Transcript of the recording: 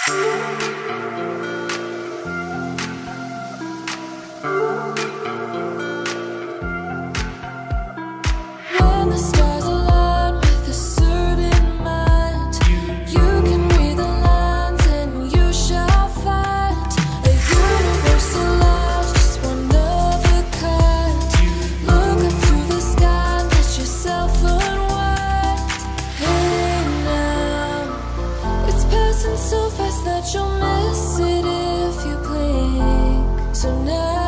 When the stars align with a certain mind, you can read the lines and you shall find a universal love, just one of a kind. Look up to the sky, let yourself unwind. Hey now, it's passing so fast that you'll miss it if you blink. So now